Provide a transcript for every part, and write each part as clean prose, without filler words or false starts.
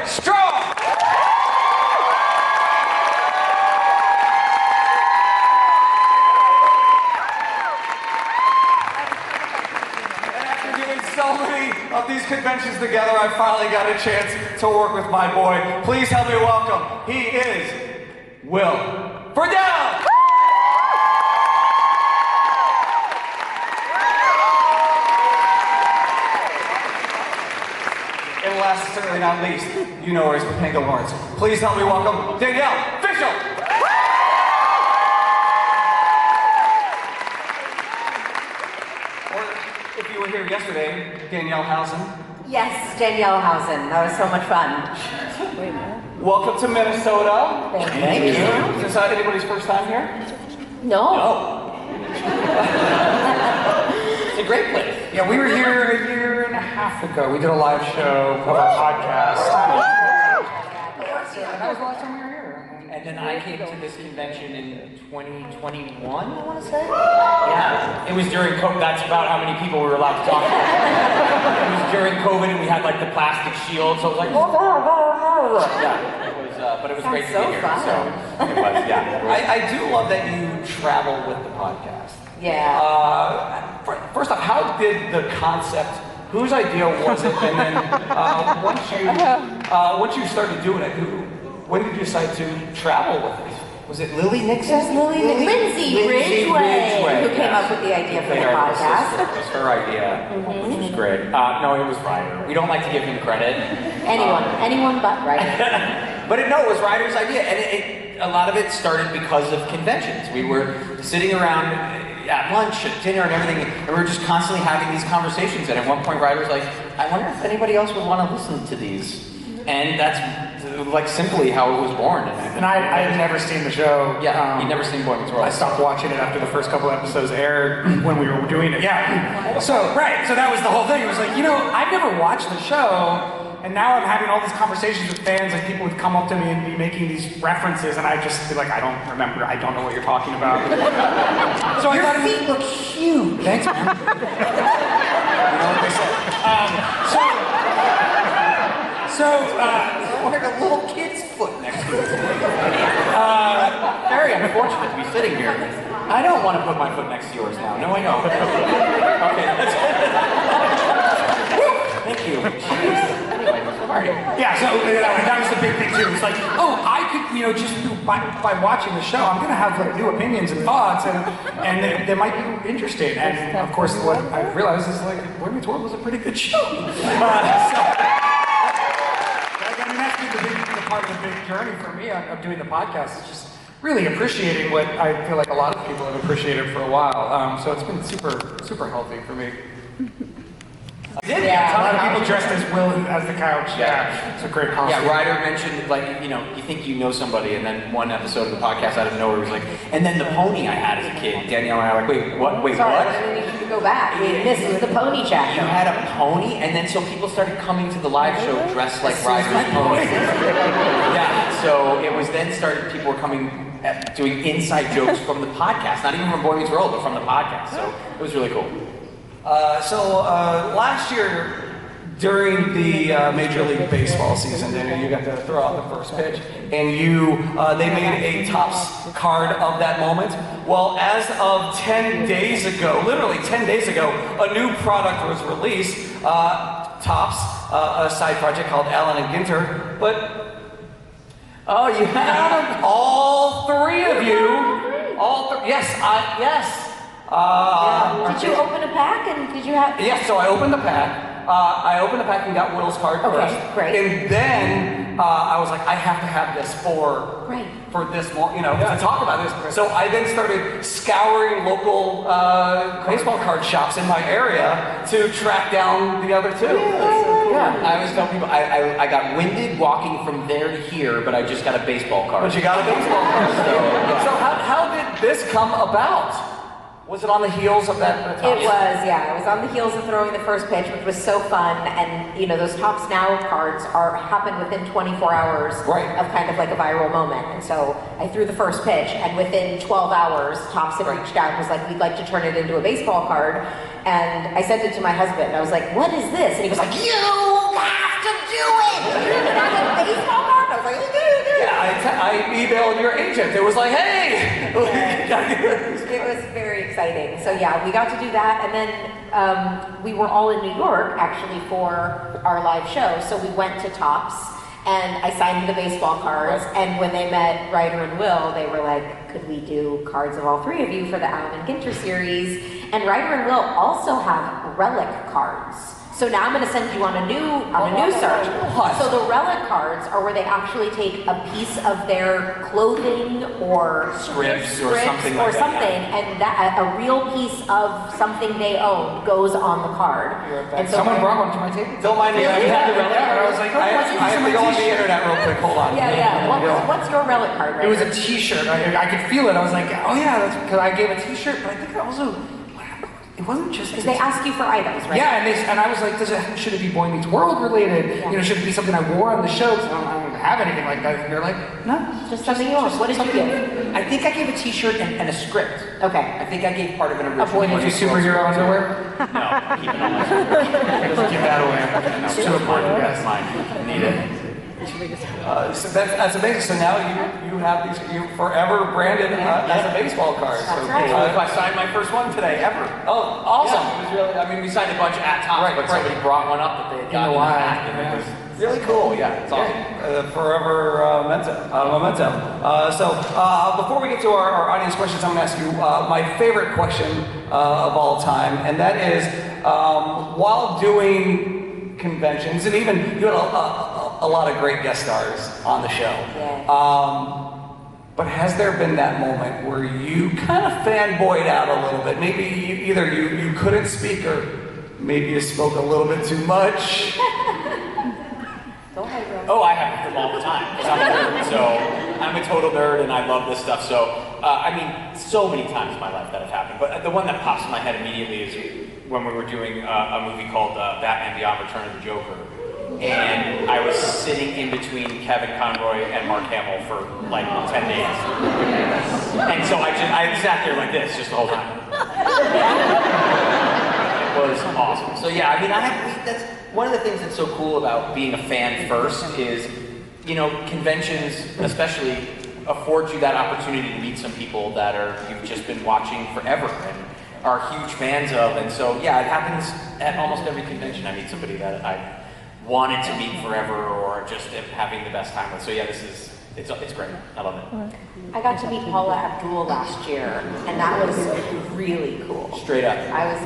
Strong! So many of these conventions together, I finally got a chance to work with my boy. Please help me welcome. He is Will Friedle. And last, certainly not least, you know her as Topanga Lawrence. Please help me welcome Danielle Fishel. If you were here yesterday, Danielle Housen. Yes, Danielle Housen. That was so much fun. Welcome to Minnesota. Thank you. Is this anybody's first time here? No. It's a great place. Yeah, we were here a year and a half ago. We did a live show of a podcast. And that was the last time we were here. And then I came to this convention in 2021, I want to say? Yeah, it was during COVID. That's about how many people we were allowed to talk to. It was during COVID and we had like the plastic shield, so it was like, yeah, it was, but it was great to be here. Fun. So it was, yeah. I do love that you travel with the podcast. Yeah. First off, how did the concept, whose idea was it? And then once you started doing it, when did you decide to travel with it? Was it Lily Nixon? It was Lindsay Ridgway who came up with the idea for the podcast. It was her idea, which was great. No, it was Ryder. We don't like to give him credit. Anyone but Ryder. But it was Ryder's idea, and a lot of it started because of conventions. We were sitting around at lunch, at dinner, and everything, and we were just constantly having these conversations. And at one point, Ryder was like, "I wonder if anybody else would want to listen to these." And that's like simply how it was born. And I had never seen the show. Yeah, you'd never seen Boy Meets World. I stopped watching it after the first couple episodes aired when we were doing it. Yeah. So that was the whole thing. It was like, I've never watched the show, and now I'm having all these conversations with fans. Like people would come up to me and be making these references, and I'd just be like, I don't remember. I don't know what you're talking about. So Your I thought feet look huge. Thanks, man. You know what they say. What a little kid's foot next to it. Very unfortunate to be sitting here. I don't want to put my foot next to yours now. No, I don't. Okay, that's Thank you. Jeez. Anyway, sorry. Yeah, so that was the big thing too. It's like, I could, just by watching the show, I'm gonna have new opinions and thoughts, and they might be interesting. And of course, what I realized is Boy Meets World was a pretty good show. That's been the part of the big journey for me of doing the podcast. It's just really appreciating what I feel like a lot of people have appreciated for a while. So it's been super, super healthy for me. Yeah, a lot of people dressed as Will as the couch. Yeah, it's a great costume. Yeah, Ryder mentioned, you think you know somebody, and then one episode of the podcast out of nowhere was like, and then the pony I had as a kid. Danielle and I were like, wait, Sorry, what? I need you to go back. We missed the pony chat. You had a pony, and then so people started coming to the live show dressed like Ryder's pony. Yeah, so it was then started, people were coming, doing inside jokes from the podcast, not even from Boy Meets World, but from the podcast, so it was really cool. Last year, during the Major League Baseball season, Daniel, you got to throw out the first pitch, and they made a Topps card of that moment. Well, as of 10 days ago, literally 10 days ago, a new product was released, Topps, a side project called Allen and Ginter, but you have all three of you, yes. Did you open a pack and did you have? Yes, so I opened the pack. And got Will's card first. Okay, great. And then I was like, I have to have this for this, to talk about this. So I then started scouring local baseball card shops in my area to track down the other two. Yeah, I always tell people, I got winded walking from there to here, but I just got a baseball card. But you got a baseball card. So how did this come about? Was it on the heels of that? It was on the heels of throwing the first pitch, which was so fun. And those Topps Now cards happen within 24 hours of kind of like a viral moment. And so I threw the first pitch, and within 12 hours, Topps had reached out and was like, "We'd like to turn it into a baseball card." And I sent it to my husband. I was like, "What is this?" And he was like, "You have to do it. And I went, baseball card? I was like, okay. Yeah, I emailed your agent. It was like, hey! It was very exciting. So yeah, we got to do that, and then we were all in New York actually for our live show. So we went to Tops, and I signed the baseball cards. And when they met Ryder and Will, they were like, "Could we do cards of all three of you for the Alan and Ginter series?" And Ryder and Will also have relic cards. So now I'm going to send you on a new search. So the relic cards are where they actually take a piece of their clothing or scripts or something like that, and that a real piece of something they own goes on the card. And so Someone brought one to my table. Don't mind me. Really? You have the relic Yeah, card? I was like, oh, I what's have to go on the internet real quick. Hold on. Yeah. What's your relic card? It was a T-shirt. I could feel it. I was like, oh yeah, that's because I gave a T-shirt, but I think I also, it wasn't just because they ask you for items, right? Yeah, and I was like, should it be Boy Meets World related? Yeah. You know, should it be something I wore on the show? Because I don't have anything like that. And they're like, no, Just something you want. What did you give? I think I gave a T-shirt and a script. Okay. I think I gave part of an A original. Boy Did Meets you superhero underwear? No, keep it on my Give that away. No, It's too important, that's guys. mine. Need it. So that's amazing. So now you have these forever branded as a baseball card. That's So, right. I signed my first one today ever. Oh, awesome! Yeah, it was really. I mean, we signed a bunch at Tops, but somebody brought one up that they had gotten in the wild, back, and it was Really really cool. Yeah, it's awesome. Forever memento. Before we get to our audience questions, I'm going to ask you my favorite question of all time, and that is, while doing conventions, and even you had a lot of great guest stars on the show. Yeah. But has there been that moment where you kind of fanboyed out a little bit? Maybe either you couldn't speak, or maybe you spoke a little bit too much. Go ahead, Will. Oh, I have them all the time. 'Cause I'm a nerd, so I'm a total nerd, and I love this stuff. So, I mean, so many times in my life that have happened. But the one that pops in my head immediately is when we were doing a movie called Batman Beyond: Return of the Joker. And I was sitting in between Kevin Conroy and Mark Hamill for like 10 days. And so I sat there like this just the whole time. It was awesome. So yeah, I mean, that's one of the things that's so cool about being a fan first is, you know, conventions especially afford you that opportunity to meet some people that you've just been watching forever and are huge fans of. And so yeah, it happens at almost every convention. I meet somebody that I wanted to meet forever or just am having the best time with. So yeah, it's great. I love it. I got to meet Paula Abdul last year, and that was really cool. Straight up. I was.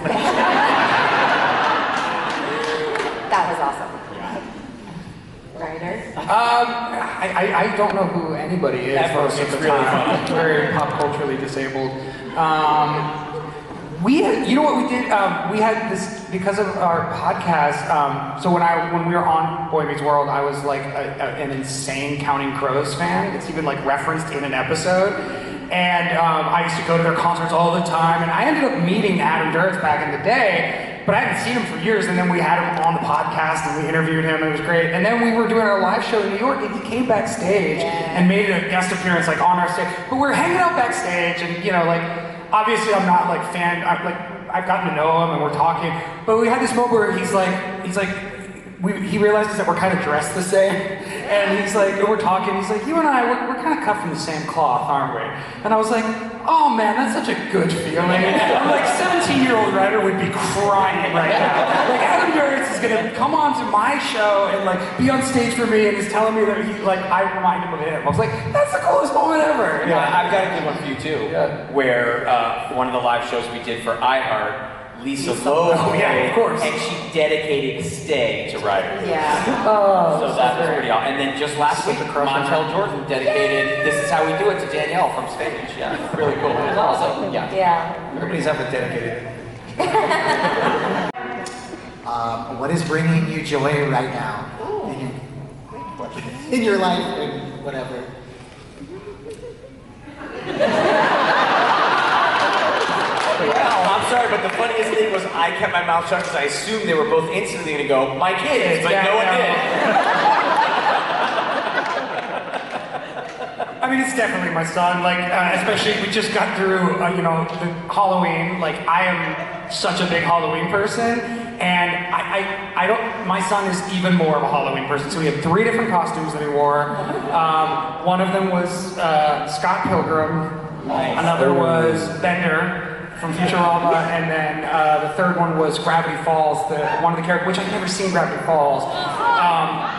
That was awesome. Ryder? I don't know who anybody is. Ever. Most of It's the really time. fun. Very pop culturally disabled. You know what we did? We had this because of our podcast. So when we were on Boy Meets World, I was like an insane Counting Crows fan. It's even like referenced in an episode. And I used to go to their concerts all the time. And I ended up meeting Adam Duritz back in the day, but I hadn't seen him for years. And then we had him on the podcast and we interviewed him. It was great. And then we were doing our live show in New York, and he came backstage and made a guest appearance like on our stage. But we were hanging out backstage, and you know, like. Obviously, I'm not like I've gotten to know him and we're talking, but we had this moment where he realizes that we're kind of dressed the same, and we're talking. He's like, you and I, we're kind of cut from the same cloth, aren't we? And I was like, oh man, that's such a good feeling. I'm like, 17-year-old Ryder would be crying right now. Like Adam Duritz is gonna come on to my show and like be on stage for me, and he's telling me that I remind him of him. I was like, that's the coolest moment ever. Yeah, I've got a good one for you too. Yeah. Where one of the live shows we did for iHeart, Lisa Loeb, Oh, yeah, of course. and she dedicated Stay to Ryder. Yeah. So that was pretty awesome. And then just last week, Montel Jordan dedicated This Is How We Do It to Danielle from stage. Yeah, really cool. It was awesome. Yeah. Yeah. Everybody's having a dedicated. What is bringing you joy right now in your life and whatever? Well, I'm sorry, but the funniest thing was I kept my mouth shut because I assumed they were both instantly going to go, my kids, but no one did. I mean, it's definitely my son. Like, especially we just got through, the Halloween. Like, I am such a big Halloween person, and I don't. my son is even more of a Halloween person. So we had 3 different costumes that he wore. One of them was Scott Pilgrim. Another was Bender from Futurama, and then the third one was Gravity Falls, one of the characters, which I've never seen Gravity Falls.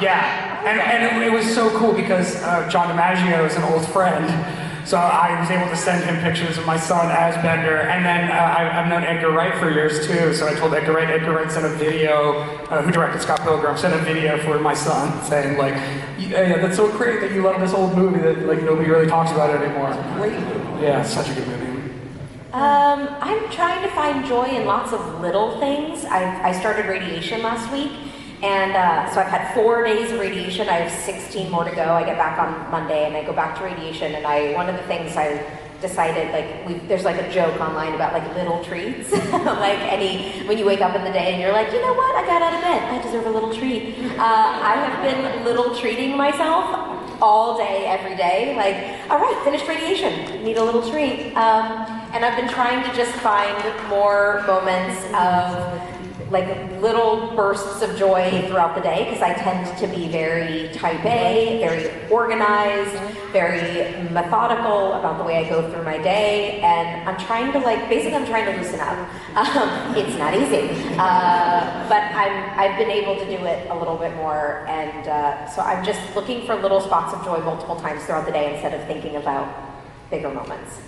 And it was so cool because John DiMaggio is an old friend, so I was able to send him pictures of my son as Bender, and then I've known Edgar Wright for years too, so I told Edgar Wright sent a video, who directed Scott Pilgrim, sent a video for my son saying like, yeah, that's so great that you love this old movie that like nobody really talks about it anymore. Yeah, it's such a good movie. I'm trying to find joy in lots of little things. I started radiation last week, and so I've had 4 days of radiation. I have 16 more to go. I get back on Monday, and I go back to radiation. And one of the things I decided, like, there's like a joke online about like little treats, like when you wake up in the day and you're like, you know what? I got out of bed. I deserve a little treat. I have been little treating myself all day, every day. Like, all right, finished radiation. Need a little treat. And I've been trying to just find more moments of like little bursts of joy throughout the day, because I tend to be very type A, very organized, very methodical about the way I go through my day, and I'm trying to basically I'm trying to loosen up. It's not easy, but I've been able to do it a little bit more, and so I'm just looking for little spots of joy multiple times throughout the day instead of thinking about bigger moments.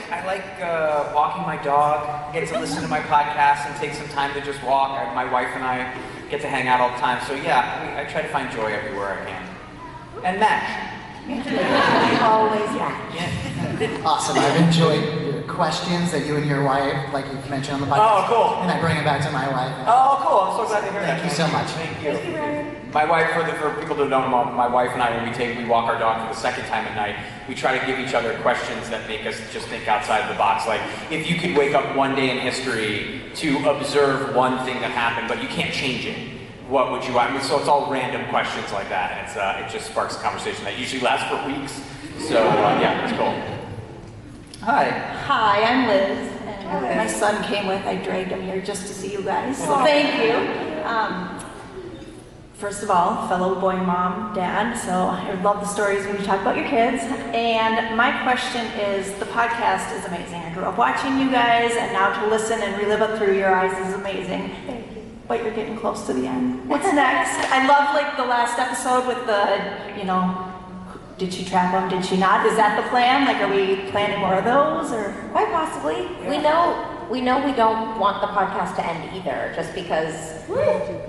I like walking my dog. Get to listen to my podcast and take some time to just walk. My wife and I get to hang out all the time. So yeah, I try to find joy everywhere I can. And MASH. Always MASH. Yeah. Awesome. I've enjoyed your questions that you and your wife, like you've mentioned on the podcast. Oh, cool. And I bring it back to my wife. Oh, cool. I'm so glad to hear that. Thank you so much. Thank you. Thank you, Ryan. My wife, for people who don't know, my wife and I, when we walk our dog for the second time at night, we try to give each other questions that make us just think outside the box. Like, if you could wake up one day in history to observe one thing that happened, but you can't change it, what would you want? So it's all random questions like that, and it just sparks a conversation that usually lasts for weeks. So yeah, it's cool. Hi. Hi, I'm Liz, and my son came with. I dragged him here just to see you guys, so thank you. First of all, fellow boy mom, dad, so I love the stories when you talk about your kids. And my question is, the podcast is amazing. I grew up watching you guys, and now to listen and relive it through your eyes is amazing. Thank you. But you're getting close to the end. What's next? I love the last episode with the, did she trap him, did she not? Is that the plan? Are we planning more of those, or? Quite possibly. Yeah. We know we don't want the podcast to end either, just because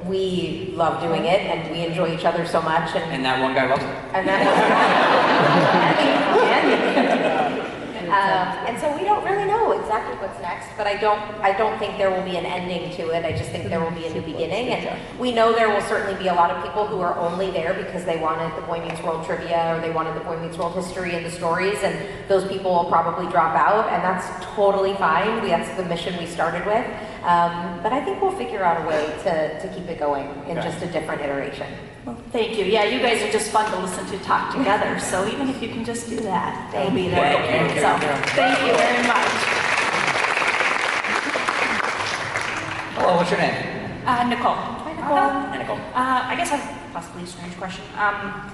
we love doing it and we enjoy each other so much. And that one guy loves it. And and so we don't really know exactly what's next, but I don't think there will be an ending to it. I just think there will be a new beginning, and we know there will certainly be a lot of people who are only there because they wanted the Boy Meets World trivia, or they wanted the Boy Meets World history and the stories, and those people will probably drop out, and that's totally fine. That's the mission we started with, but I think we'll figure out a way to keep it going in just a different iteration. Well, thank you. Yeah, you guys are just fun to listen to talk together, so even if you can just do that, they'll be there. So, thank you very much. Hello, what's your name? Nicole. Hi, Nicole. Hi, Nicole. I guess I have possibly a strange question.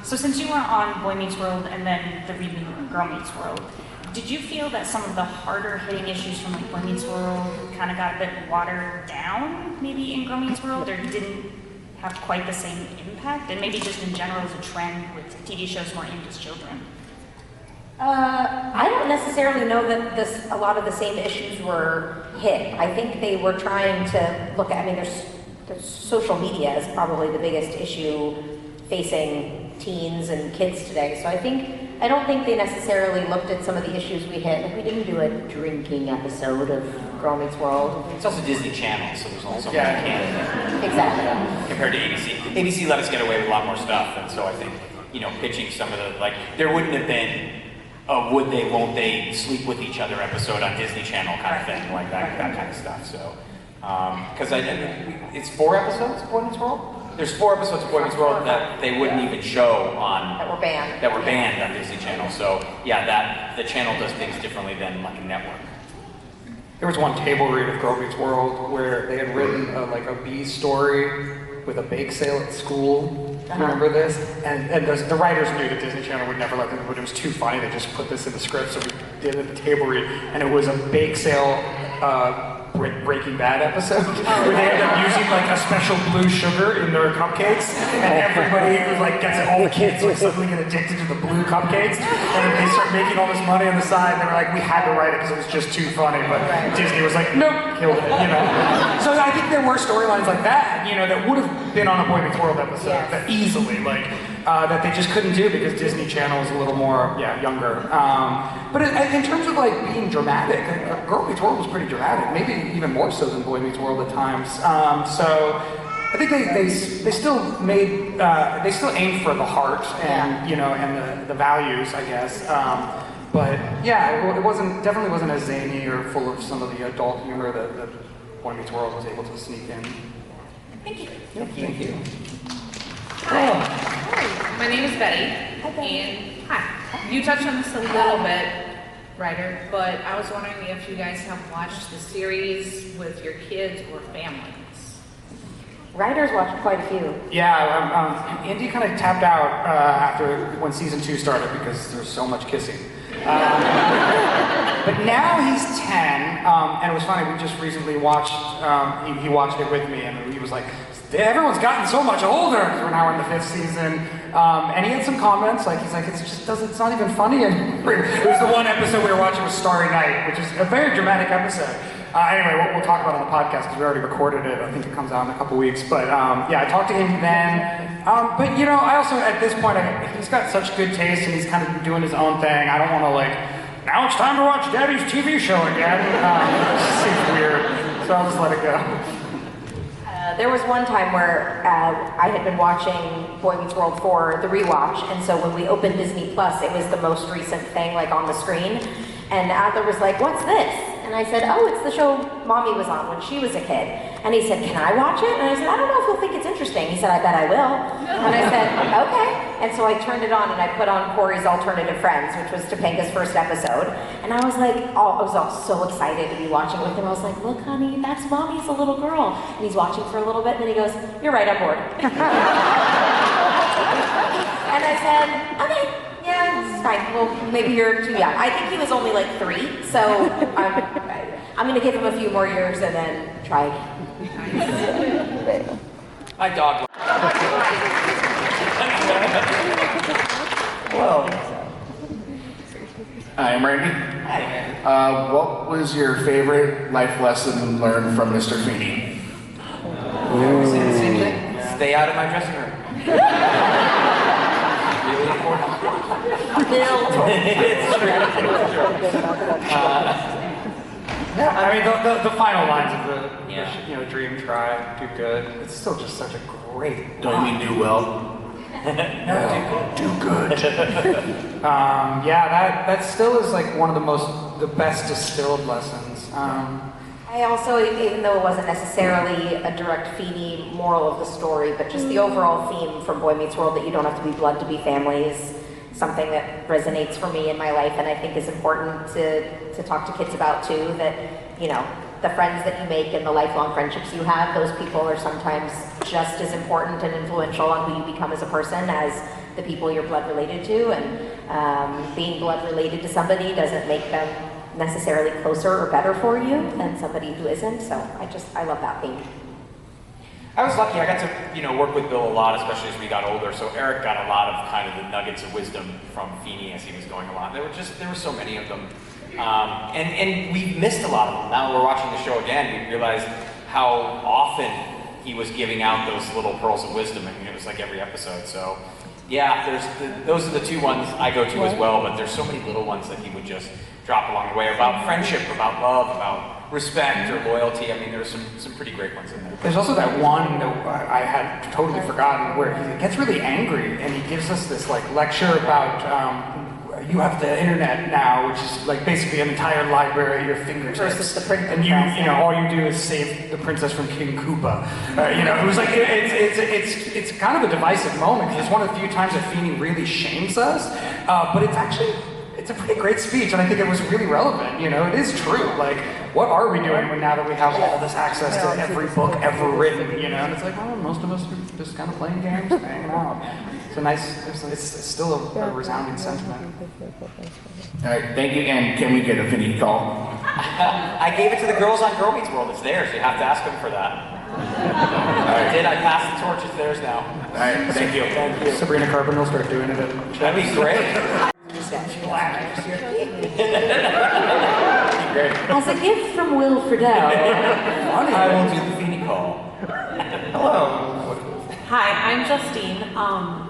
So since you were on Boy Meets World and then the Read Me Girl Meets World, did you feel that some of the harder hitting issues from Boy Meets World kind of got a bit watered down, maybe in Girl Meets World, or didn't have quite the same impact, and maybe just in general as a trend with TV shows more aimed at children? I don't necessarily know that a lot of the same issues were hit. I think they were trying to look at, there's social media is probably the biggest issue facing teens and kids today. So I don't think they necessarily looked at some of the issues we hit. We didn't do a drinking episode of Girl Meets World. It's also Disney Channel, so there's also more canon. Exactly. Compared to ABC. ABC let us get away with a lot more stuff, and so I think, pitching some of the, there wouldn't have been a would they, won't they sleep with each other episode on Disney Channel kind of thing, that kind of stuff. So, because it's 4 episodes, Boy Meets World? There's 4 episodes of Boy Meets World that they wouldn't even show on That were banned. that were banned on Disney Channel. So yeah, that the channel does things differently than like a network. There was one table read of Girl Meets World where they had written like a bee story with a bake sale at school. Remember this? And the writers knew that Disney Channel would never let them, but it was too funny. They just put this in the script, so we did it at the table read, and it was a bake sale Breaking Bad episode where they end up using like a special blue sugar in their cupcakes, and everybody like gets it. All the kids like suddenly get addicted to the blue cupcakes, and then they start making all this money on the side. And they were like, we had to write it because it was just too funny, but Disney was like, nope, killed it. So I think there were storylines like that, that would have been on a Boy Meets World episode that easily, that they just couldn't do because Disney Channel is a little more, younger. But in terms of like being dramatic, Girl Meets World was pretty dramatic, maybe even more so than Boy Meets World at times. So I think they still made they still aimed for the heart and and the values, I guess. But yeah, it definitely wasn't as zany or full of some of the adult humor that Boy Meets World was able to sneak in. Thank you. Yep, thank you. Hi, my name is Betty, and hi. You touched on this a little bit, Ryder, but I was wondering if you guys have watched the series with your kids or families. Ryder's watched quite a few. Yeah, Andy kind of tapped out when season 2 started because there's so much kissing. But now he's 10, and it was funny, we just recently watched, he watched it with me, and he was like, everyone's gotten so much older. We're now in the 5th season. And he had some comments, he's like, it's not even funny anymore. It was the one episode we were watching was Starry Night, which is a very dramatic episode. Anyway, we'll talk about it on the podcast because we already recorded it. I think it comes out in a couple weeks. But I talked to him then. But I also, at this point, he's got such good taste and he's kind of doing his own thing. I don't want to now it's time to watch Daddy's TV show again. It just seems weird. So I'll just let it go. There was one time where I had been watching Boy Meets World for the rewatch, and so when we opened Disney Plus, it was the most recent thing on the screen, and Adler was like, "What's this?" And I said, "Oh, it's the show Mommy was on when she was a kid." And he said, "Can I watch it?" And I said, "I don't know if you'll think it's interesting." He said, "I bet I will." And I said, "Okay." And so I turned it on and I put on Corey's Alternative Friends, which was Topanga's first episode. And I was like, I was all so excited to be watching with him. I was like, "Look, honey, that's Mommy's a little girl." And he's watching for a little bit and then he goes, "You're right, I'm bored." And I said, "Okay, yeah, it's fine. Well, maybe you're too young." I think he was only 3, so I'm going to give him a few more years and then try again. My dog. Hello. Hi, I'm Randy. What was your favorite life lesson learned from Mr. Feeney? Stay out of my dressing room. Really important. It's true. I mean, the final lines of the dream try, do good. It's still just such a great. Don't you mean do well? No, do good. That still is one of the best distilled lessons. I also, even though it wasn't necessarily a direct Feeney moral of the story, but just the overall theme from Boy Meets World that you don't have to be blood to be family is something that resonates for me in my life, and I think is important to talk to kids about too, that, the friends that you make and the lifelong friendships you have, those people are sometimes just as important and influential on who you become as a person as the people you're blood related to, and being blood related to somebody doesn't make them necessarily closer or better for you than somebody who isn't, so I love that theme. I was lucky. I got to, work with Bill a lot, especially as we got older. So Eric got a lot of kind of the nuggets of wisdom from Feeney as he was going along. There were so many of them, and we missed a lot of them. Now we're watching the show again, we realized how often he was giving out those little pearls of wisdom. I mean, it was like every episode. So yeah, those are the 2 ones I go to as well. But there's so many little ones that he would just drop along the way about friendship, about love, about respect or loyalty. I mean, there's some pretty great ones in there. There's also that one that I had totally forgotten where he gets really angry and he gives us this lecture about you have the internet now, which is like basically an entire library at your fingertips. Versus the printing and press, you know, all you do is save the princess from King Koopa. You know, it was like it's kind of a divisive moment because it's one of the few times that Feeny really shames us, but it's a pretty great speech, and I think it was really relevant. You know, it is true. Like, what are we doing now that we have all this access to every book ever written? You know, and it's like, well, most of us are just kind of playing games and hanging out. It's still a resounding sentiment. All right, thank you. And can we get a Feeny call? I gave it to the girls on Girl Meets World. It's theirs. You have to ask them for that. I did. I passed the torch. It's theirs now. All right, thank you. Thank you. Sabrina Carpenter will start doing it. That'd be great. As a gift from Will Friedle. I will do the Feeny call. Hello. Hi, I'm Justine.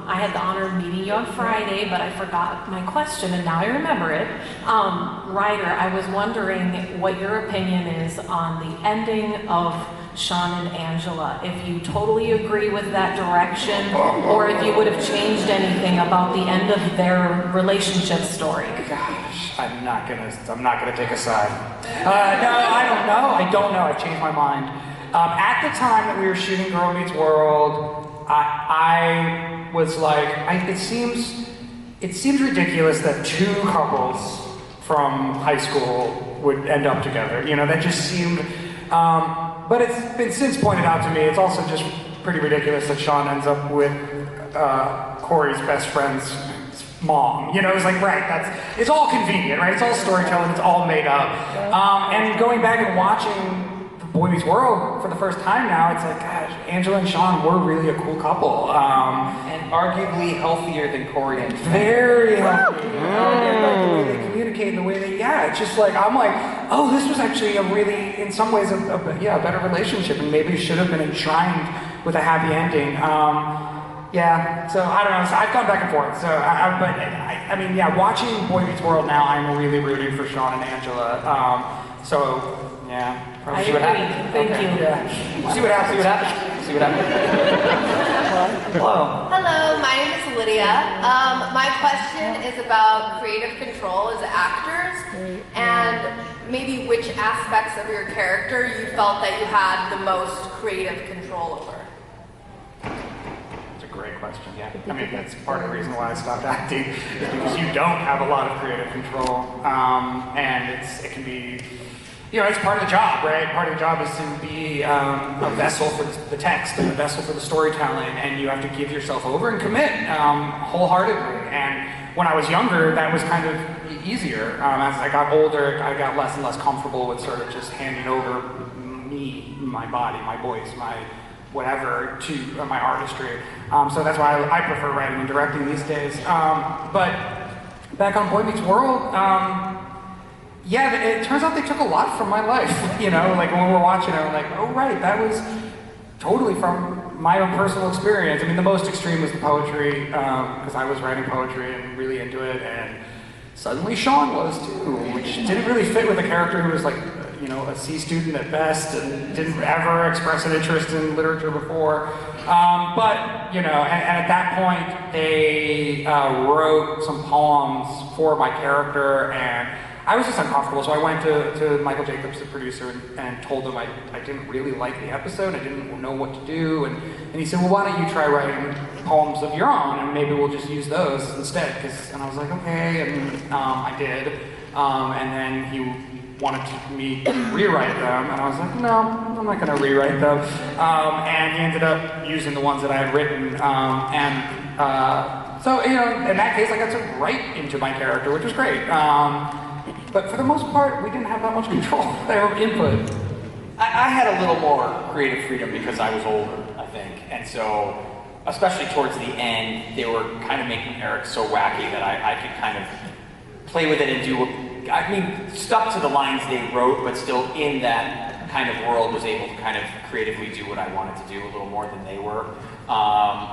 I had the honor of meeting you on Friday, but I forgot my question and now I remember it. Ryder, I was wondering what your opinion is on the ending of Sean and Angela. If you totally agree with that direction, or if you would have changed anything about the end of their relationship story. Gosh, I'm not gonna take a side. No, I don't know. I've changed my mind. At the time that we were shooting Girl Meets World, I was like, it seems ridiculous that two couples from high school would end up together. You know, that just seemed. But it's been since pointed out to me, it's also just pretty ridiculous that Sean ends up with Corey's best friend's mom. You know, it's like, right, it's all convenient, right? It's all storytelling, it's all made up. And going back and watching Boy Meets World for the first time now, it's like, gosh, Angela and Sean were really a cool couple. And arguably healthier than Corey and Trent. Very healthy. And like the way they communicate and the way they, it's just like, I'm like, oh, this was actually a really, in some ways, a better relationship, and maybe should have been enshrined with a happy ending. So I don't know, so I've gone back and forth. So, I mean, watching Boy Meets World now, I'm really rooting for Sean and Angela. Probably see what happens. Thank you. Yeah. See what happens. Hello. Hello, my name is Lydia. My question is about creative control as actors, and maybe which aspects of your character you felt that you had the most creative control over. That's a great question, yeah. I mean, that's part of the reason why I stopped acting, is because you don't have a lot of creative control, and it can be, you know, it's part of the job, right? Part of the job is to be a vessel for the text and a vessel for the storytelling, and you have to give yourself over and commit wholeheartedly. And when I was younger, that was kind of easier. As I got older, I got less and less comfortable with sort of just handing over me, my body, my voice, my whatever to my artistry. So that's why I prefer writing and directing these days. But back on Boy Meets World, it turns out they took a lot from my life. You know, like when we were watching it, I'm like, oh right, that was totally from my own personal experience. I mean, the most extreme was the poetry, because I was writing poetry and really into it, and suddenly Sean was too, which didn't really fit with a character who was like, you know, a C student at best and didn't ever express an interest in literature before. But, you know, and at that point, they wrote some poems for my character, and I was just uncomfortable, so I went to Michael Jacobs, the producer, and told him I didn't really like the episode, I didn't know what to do, and he said, well, why don't you try writing poems of your own, and maybe we'll just use those instead, and I was like, okay, and I did, and then he wanted me to rewrite them, and I was like, no, I'm not going to rewrite them, and he ended up using the ones that I had written, so, you know, in that case, I got to write into my character, which was great. But for the most part, we didn't have that much control or input. I had a little more creative freedom because I was older, I think. And so, especially towards the end, they were kind of making Eric so wacky that I could kind of play with it and stuck to the lines they wrote, but still in that kind of world was able to kind of creatively do what I wanted to do a little more than they were.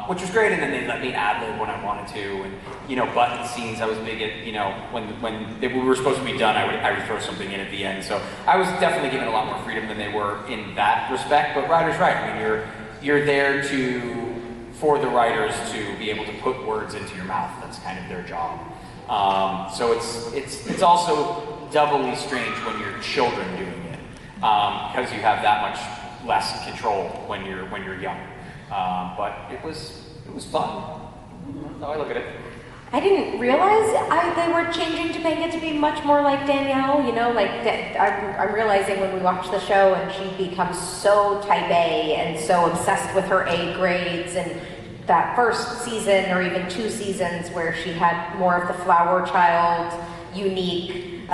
Which was great, and then they let me ad-lib when I wanted to, and, you know, button scenes, I was big at, you know, when they were supposed to be done, I would throw something in at the end, so I was definitely given a lot more freedom than they were in that respect, but Ryder's right, I mean, you're there for the writers to be able to put words into your mouth, that's kind of their job. So it's also doubly strange when you're children doing it, because you have that much less control when you're young. But it was fun. That's how I look at it. I didn't realize they were changing Topanga to be much more like Danielle. You know, like I'm realizing when we watch the show and she becomes so type A and so obsessed with her A grades, and that first season or even 2 seasons where she had more of the flower child, unique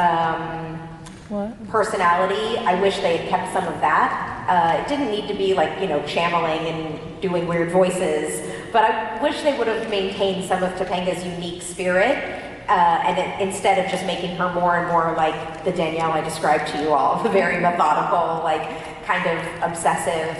personality. I wish they had kept some of that. It didn't need to be like, you know, channeling and doing weird voices, but I wish they would have maintained some of Topanga's unique spirit, instead of just making her more and more like the Danielle I described to you all, the very methodical, like kind of obsessive,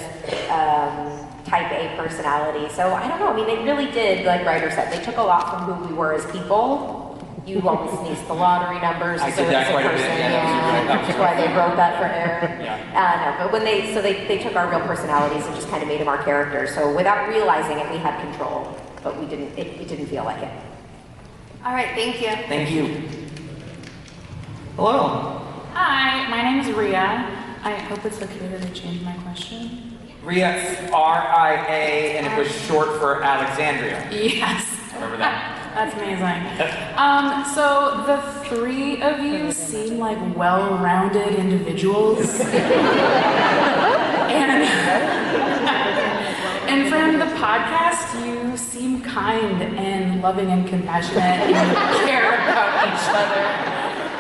type A personality. So I don't know, I mean, they really did, like Ryder said, they took a lot from who we were as people. You always sneeze the lottery numbers. I did that quite a bit. That's why they wrote that for Aaron. No, but when they took our real personalities and just kind of made them our characters. So without realizing it, we had control, but we didn't. It didn't feel like it. All right, thank you. Thank you. Hello. Hi, my name is Ria. I hope it's okay that I change my question. Ria, R-I-A, and it was short for Alexandria. Yes. Remember that? That's amazing. So the 3 of you seem like well-rounded individuals. And from the podcast, you seem kind and loving and compassionate and you care about each other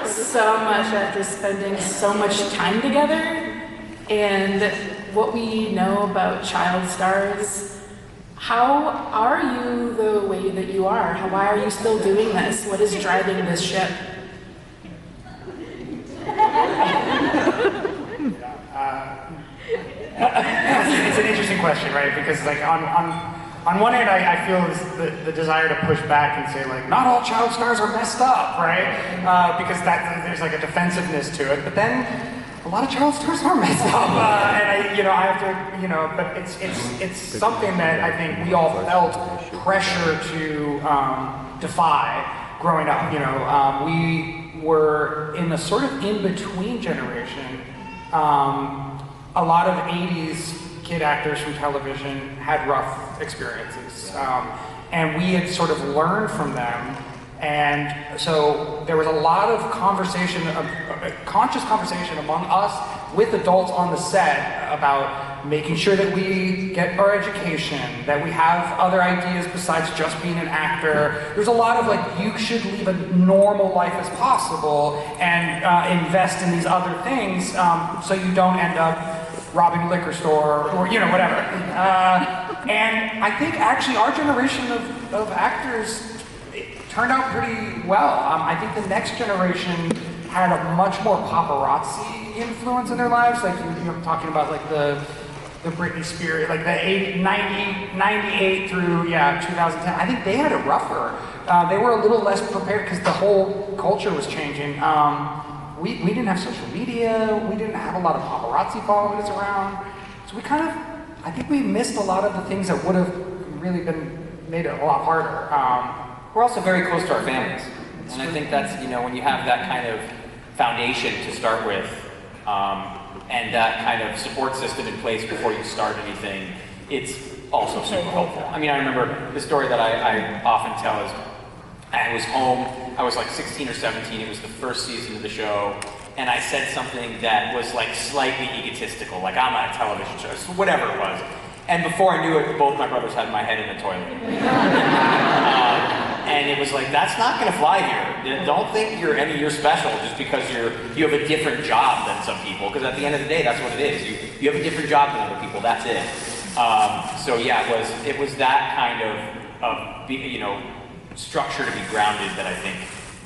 so much after spending so much time together. And what we know about child stars, how are you the way that you are? Why are you still doing this? What is driving this ship? It's an interesting question, right? Because like on one hand, I feel the desire to push back and say like, not all child stars are messed up, right? Because there's like a defensive-ness to it. But then a lot of child stars are messed up, and I have to, but it's something that I think we all felt pressure to defy growing up. We were in a sort of in-between generation. A lot of 80s kid actors from television had rough experiences, and we had sort of learned from them. And so there was a lot of conversation, conscious conversation among us with adults on the set about making sure that we get our education, that we have other ideas besides just being an actor. There's a lot of like, you should leave a normal life as possible and invest in these other things so you don't end up robbing a liquor store or whatever. And I think actually our generation of actors turned out pretty well. I think the next generation had a much more paparazzi influence in their lives. Like you're talking about like the Britney Spears, like the 98 through 2010. I think they had it rougher. They were a little less prepared because the whole culture was changing. We didn't have social media. We didn't have a lot of paparazzi following us around. So I think we missed a lot of the things that would have really made it a lot harder. We're also very close to our families. And I think that's, when you have that kind of foundation to start with, and that kind of support system in place before you start anything, it's also super helpful. I mean, I remember the story that I often tell is, I was home, I was like 16 or 17, it was the first season of the show, and I said something that was like slightly egotistical, like I'm on a television show, so whatever it was. And before I knew it, both my brothers had my head in the toilet. And it was like, that's not gonna fly here. Don't think you're special just because you have a different job than some people, because at the end of the day, that's what it is. You have a different job than other people, that's it. So yeah, it was that kind of structure to be grounded that I think,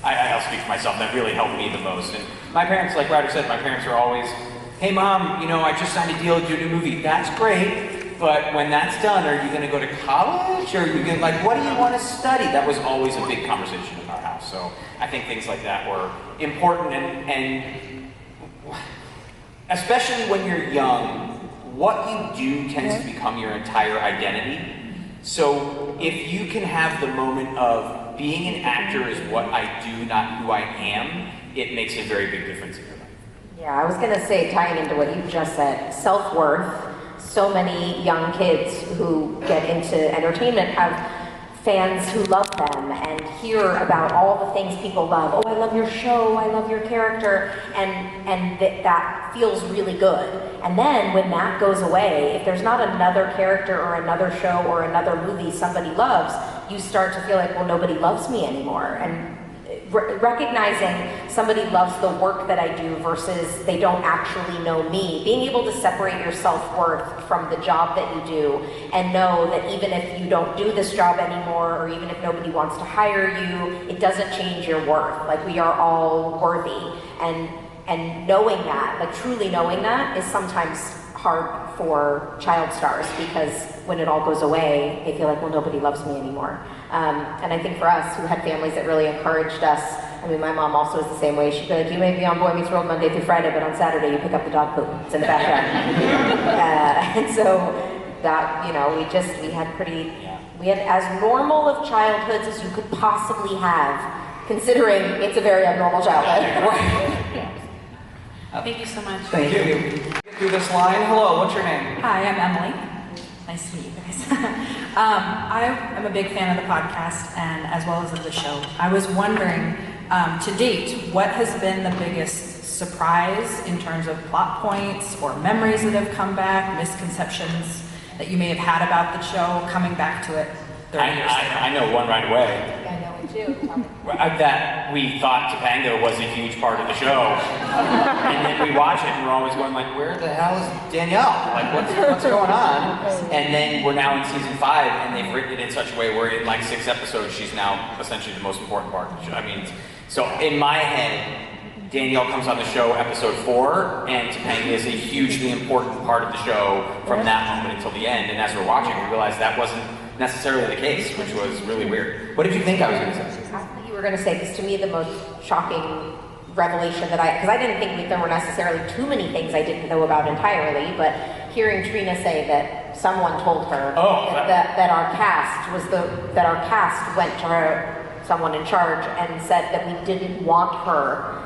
I'll speak for myself, that really helped me the most. And my parents, like Ryder said, my parents are always, hey mom, I just signed a deal to do a new movie. That's great. But when that's done, are you going to go to college? Or are you going what do you want to study? That was always a big conversation in our house. So I think things like that were important, and especially when you're young, what you do tends to become your entire identity. So if you can have the moment of being an actor is what I do, not who I am, it makes a very big difference in your life. Yeah, I was gonna say, tying into what you just said, self-worth. So many young kids who get into entertainment have fans who love them and hear about all the things people love. Oh, I love your show, I love your character, and that feels really good. And then when that goes away, if there's not another character or another show or another movie somebody loves, you start to feel like, well, nobody loves me anymore. And recognizing somebody loves the work that I do versus they don't actually know me, being able to separate your self-worth from the job that you do and know that even if you don't do this job anymore or even if nobody wants to hire you, it doesn't change your worth. Like, we are all worthy, and knowing that, like truly knowing that, is sometimes hard for child stars, because when it all goes away, they feel like, well, nobody loves me anymore. And I think for us, who had families that really encouraged us, I mean, my mom also is the same way. She'd be like, you may be on Boy Meets World Monday through Friday, but on Saturday you pick up the dog poop. It's in the backyard. And so that, you know, we had as normal of childhoods as you could possibly have, considering it's a very abnormal childhood. Thank you so much. Thank you. Get through this line. Hello, what's your name? Hi, I'm Emily. Nice to meet you guys. I am a big fan of the podcast and as well as of the show. I was wondering, to date, what has been the biggest surprise in terms of plot points or memories that have come back, misconceptions that you may have had about the show, coming back to it 30 years later? I know one right away. I know it too. That we thought Topanga was a huge part of the show. And then we watch it and we're always going like, where the hell is Danielle? Like, what's going on? And then we're now in season 5 and they've written it in such a way where in like 6 episodes, she's now essentially the most important part of the show. I mean, so in my head, Danielle comes on the show episode 4, and Topanga is a hugely important part of the show from that moment until the end. And as we're watching, we realized that wasn't necessarily the case, which was really weird. What did you think I was going to say? I thought you were going to say, because to me the most shocking revelation that because I didn't think there were necessarily too many things I didn't know about entirely, but hearing Trina say that someone told her that our cast went to someone in charge and said that we didn't want her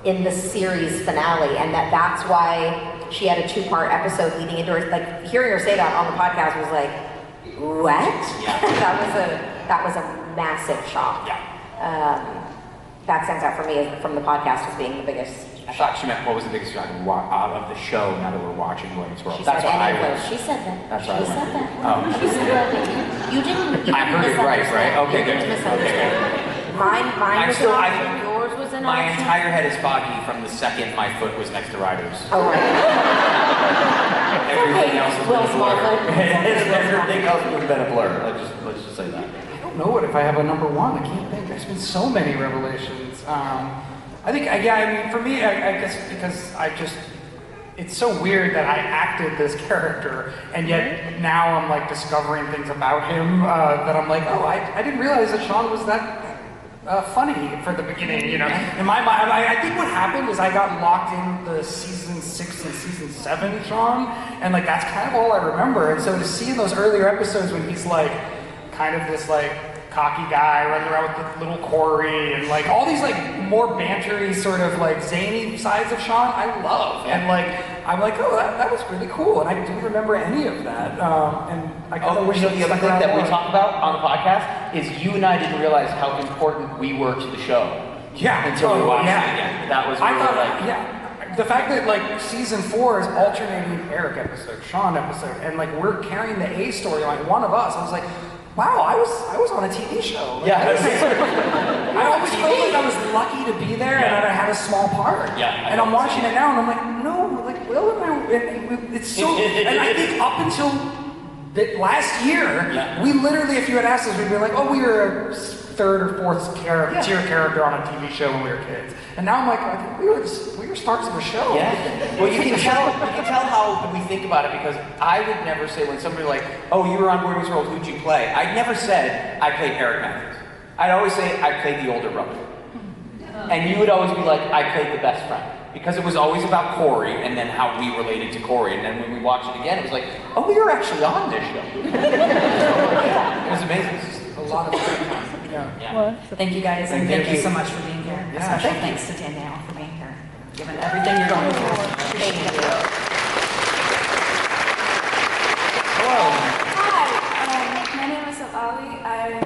in the series finale, and that's why she had a 2-part episode leading into her. Like, hearing her say that on the podcast was like, what? Yeah. that was a massive shock. Yeah. That stands out for me from the podcast as being the biggest. I thought she meant what was the biggest shock of the show now that we're watching Boy Meets World. She That's said what I any of was. those. She said that. That's she what I said went. that. Oh. She said that. You didn't. I heard it right, right? Okay, you good. didn't misunderstand. Mine was an option. Yours was an My option. entire head is foggy from the second my foot was next to Ryder's. Oh, right. Everything else has been a blur. Smallfoot. Everything else has been a blur. Let's just say that. I don't know if I have a number one. I can't think. There's been so many revelations. I think, I mean, for me, I guess because it's so weird that I acted this character, and yet now I'm like discovering things about him that I'm like, oh, I didn't realize that Sean was that funny for the beginning, you know. In my mind, I think what happened is I got locked in the season 6 and season 7 Sean, and like that's kind of all I remember. And so to see in those earlier episodes when he's like kind of this like cocky guy running around with the little Corey and like all these like more bantery sort of like zany sides of Sean, I love. And like I'm like, oh, that was really cool, and I didn't remember any of that. And I kind of wish the that other stuck thing around that we more. talk about on the podcast is you and I didn't realize how important we were to the show. Yeah, until we watched yeah. it again. That was really I thought, like, yeah. The fact that like season 4 is alternating Eric episode, Sean episode, and like we're carrying the A storyline, one of us. I was like, wow, I was on a TV show. Like, Yeah. I always felt like I was lucky to be there and that I had a small part. Yeah. And I'm watching it now and I'm like, no, like Will and it's so. And I think up until last year, we literally, if you had asked us, we'd be like, oh, we were a 3rd or 4th tier character on a TV show when we were kids. And now I'm like, I think we were stars of a show. Yeah. Well, you can tell how we think about it, because I would never say when somebody like, oh, you were on Boy Meets World, who'd you play? I'd never said I played Eric Matthews. I'd always say I played the older brother. And you would always be like, I played the best friend. Because it was always about Corey and then how we related to Corey. And then when we watched it again, it was like, oh, we were actually on this show. It was amazing. A lot of Yeah. Thank you guys, and thank you so much for being here. Yeah, Special thank thanks to Danielle for being here, given everything you're going through. Thank you. Hi, my name is Alali. I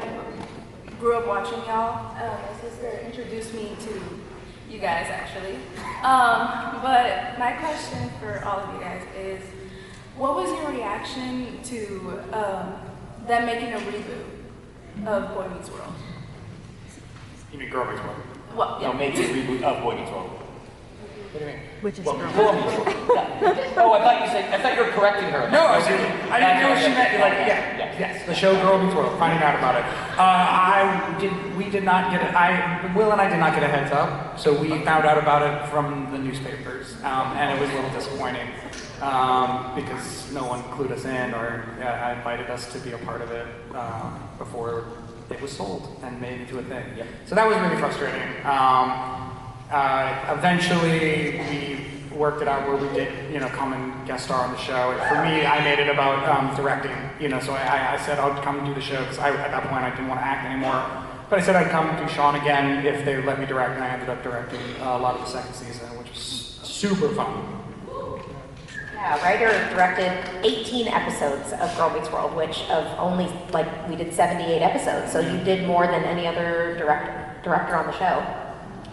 grew up watching y'all. My sister introduced me to you guys, actually. But my question for all of you guys is, what was your reaction to them making a reboot of Boy Meets World? You mean Girl Meets World? Well, yeah. No, make a reboot of Boy Meets World. What do you mean? Which is Girl Meets World. Oh, I thought you were correcting her. No, I didn't know what she meant. Like, yes, the show Girl Meets World. Finding out about it. We did not get it. Will and I did not get a heads up, so we found out about it from the newspapers, and it was a little disappointing because no one clued us in or invited us to be a part of it before it was sold and made into a thing. Yep. So that was really frustrating. Eventually, we worked it out where we did, come and guest star on the show. And for me, I made it about directing, so I said I'd come do the show because at that point I didn't want to act anymore. But I said I'd come do Sean again if they let me direct, and I ended up directing a lot of the second season, which was super fun. Yeah, Ryder directed 18 episodes of Girl Meets World, which of only, we did 78 episodes, so you did more than any other director on the show.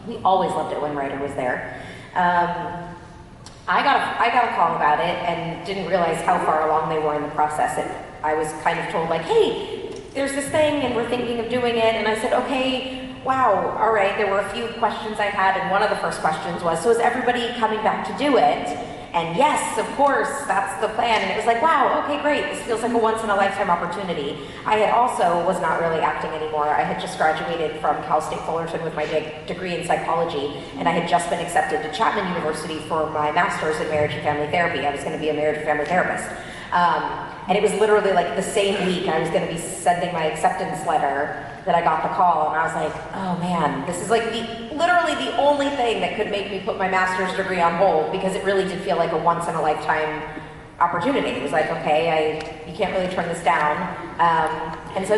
We always loved it when Ryder was there. I got a call about it and didn't realize how far along they were in the process. I was kind of told hey, there's this thing and we're thinking of doing it. And I said, okay, wow, all right. There were a few questions I had, and one of the first questions was, so is everybody coming back to do it? And yes, of course, that's the plan. And it was wow, okay, great. This feels like a once-in-a-lifetime opportunity. I had also was not really acting anymore. I had just graduated from Cal State Fullerton with my degree in psychology, and I had just been accepted to Chapman University for my master's in marriage and family therapy. I was going to be a marriage and family therapist. And it was literally the same week I was going to be sending my acceptance letter that I got the call, and I was oh man, this is literally the only thing that could make me put my master's degree on hold, because it really did feel like a once-in-a-lifetime opportunity. It was okay, you can't really turn this down. And so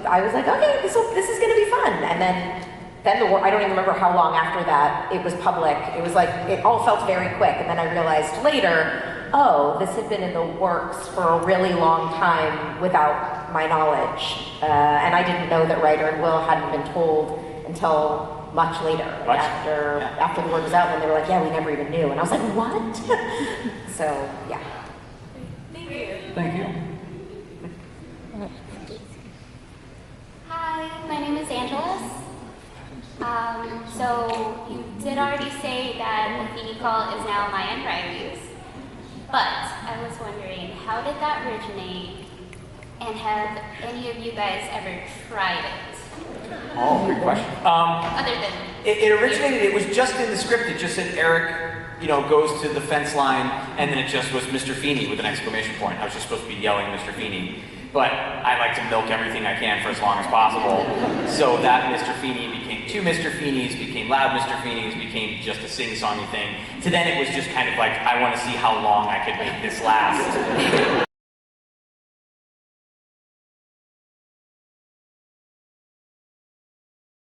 I was okay, this is going to be fun. And then I don't even remember how long after that it was public. It was it all felt very quick, and then I realized later, oh, this had been in the works for a really long time without my knowledge. And I didn't know that Ryder and Will hadn't been told until much later, after the word was out, and they were yeah, we never even knew. And I was what? So, yeah. Thank you. Thank you. Hi, my name is Angeles. So you did already say that the Feeny Call is now Mayan Riley's, but I was wondering, how did that originate, and have any of you guys ever tried it? Oh, good question. Other than it originated. It was just in the script. It just said Eric, goes to the fence line, and then it just was Mr. Feeney with an exclamation point. I was just supposed to be yelling Mr. Feeney. But I like to milk everything I can for as long as possible. So that Mr. Feeney became two Mr. Feeneys, became loud Mr. Feeneys, became just a sing-songy thing. To then it was just kind of I want to see how long I could make this last.